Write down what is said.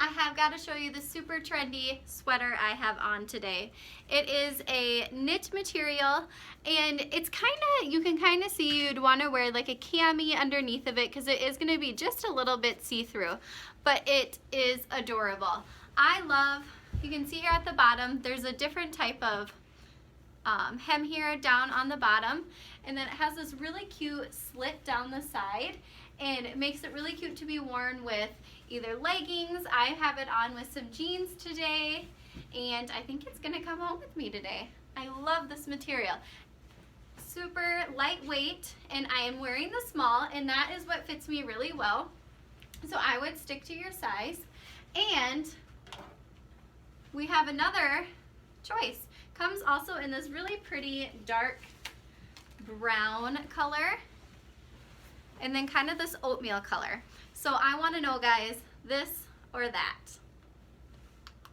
I have got to show you the super trendy sweater I have on today. It is a knit material, and it's kind of, you can kind of see you'd want to wear like a cami underneath of it because it is going to be just a little bit see-through, but it is adorable. I love, you can see here at the bottom, there's a different type of hem here down on the bottom, and then it has this really cute slit down the side, and it makes it really cute to be worn with either leggings. I have it on with some jeans today, and I think it's gonna come home with me today. I love this material. Super lightweight, and I am wearing the small, and that is what fits me really well. So I would stick to your size. And we have another choice. Comes also in this really pretty dark brown color, and then kind of this oatmeal color. So I want to know, guys, this or that?